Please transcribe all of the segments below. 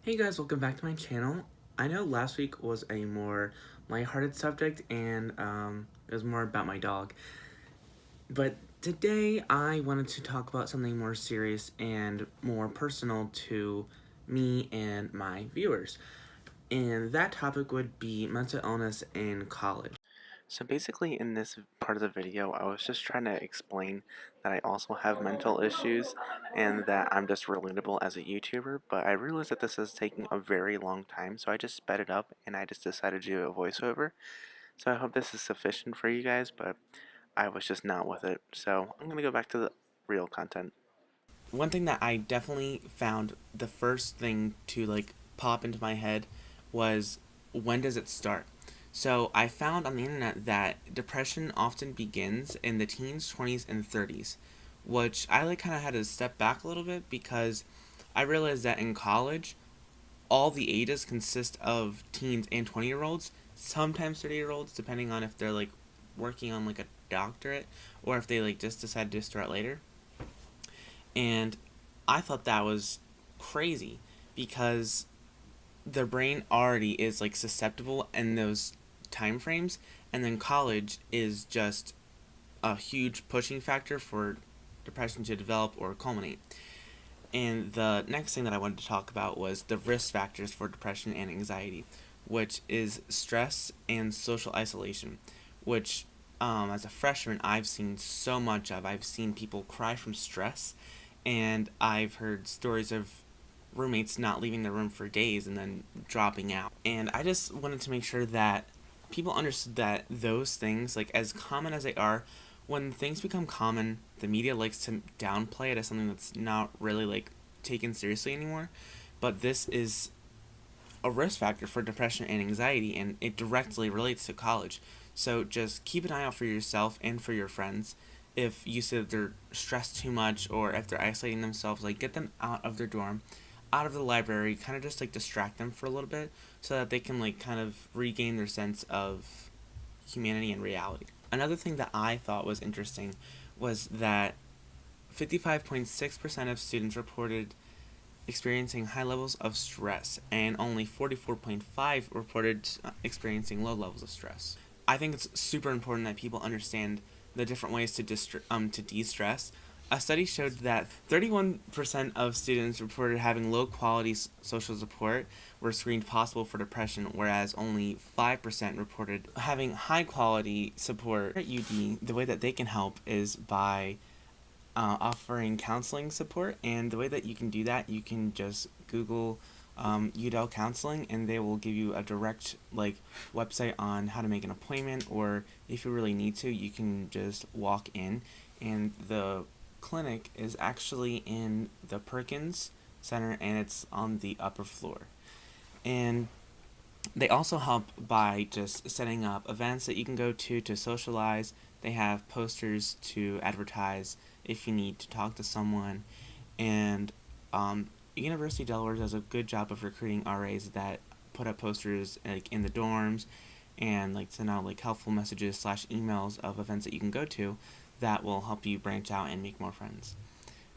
Hey guys, welcome back to my channel. I know last week was a more lighthearted subject and it was more about my dog. But today I wanted to talk about something more serious and more personal to me and my viewers. And that topic would be mental illness in college. So basically in this part of the video, I was just trying to explain that I also have mental issues and that I'm just relatable as a YouTuber, but I realized that this is taking a very long time, so I just sped it up and I just decided to do a voiceover. So I hope this is sufficient for you guys, but I was just not with it. So I'm going to go back to the real content. One thing that I definitely found the first thing to pop into my head was, when does it start? So I found on the internet that depression often begins in the teens, 20s, and 30s, which I kind of had to step back a little bit because I realized that in college, all the ages consist of teens and 20-year-olds, sometimes 30-year-olds, depending on if they're working on a doctorate or if they just decide to start later. And I thought that was crazy because the brain already is susceptible in those time frames, and then college is just a huge pushing factor for depression to develop or culminate. And the next thing that I wanted to talk about was the risk factors for depression and anxiety, which is stress and social isolation, which as a freshman I've seen so much of. I've seen people cry from stress, and I've heard stories of roommates not leaving their room for days and then dropping out. And I just wanted to make sure that people understood that those things, as common as they are, when things become common, the media likes to downplay it as something that's not really taken seriously anymore. But this is a risk factor for depression and anxiety, and it directly relates to college. So just keep an eye out for yourself and for your friends. If you see that they're stressed too much or if they're isolating themselves, get them out of their dorm, out of the library, kind of just distract them for a little bit so that they can kind of regain their sense of humanity and reality. Another thing that I thought was interesting was that 55.6% of students reported experiencing high levels of stress, and only 44.5 reported experiencing low levels of stress. I think it's super important that people understand the different ways to de-stress. A study showed that 31% of students reported having low quality social support were screened possible for depression, whereas only 5% reported having high quality support. At UD, the way that they can help is by offering counseling support, and the way that you can do that, you can just Google UDL counseling, and they will give you a direct website on how to make an appointment, or if you really need to, you can just walk in. And the clinic is actually in the Perkins Center, and it's on the upper floor. And they also help by just setting up events that you can go to socialize. They have posters to advertise if you need to talk to someone. And University of Delaware does a good job of recruiting RAs that put up posters in the dorms and send out helpful messages / emails of events that you can go to that will help you branch out and make more friends.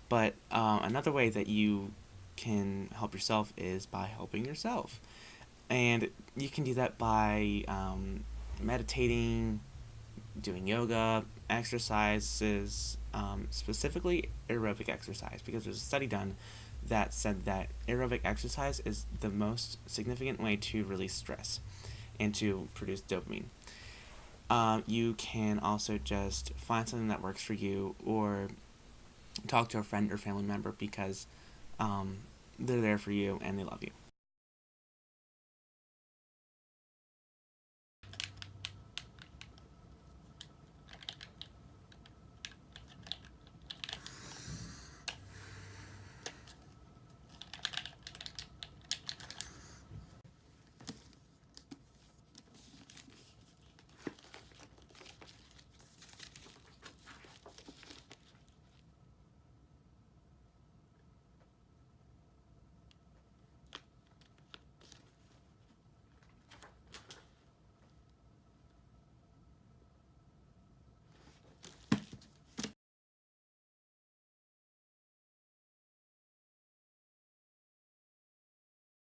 But another way that you can help yourself is by helping yourself. And you can do that by meditating, doing yoga, exercises, specifically aerobic exercise, because there's a study done that said that aerobic exercise is the most significant way to release stress and to produce dopamine. You can also just find something that works for you, or talk to a friend or family member, because they're there for you and they love you.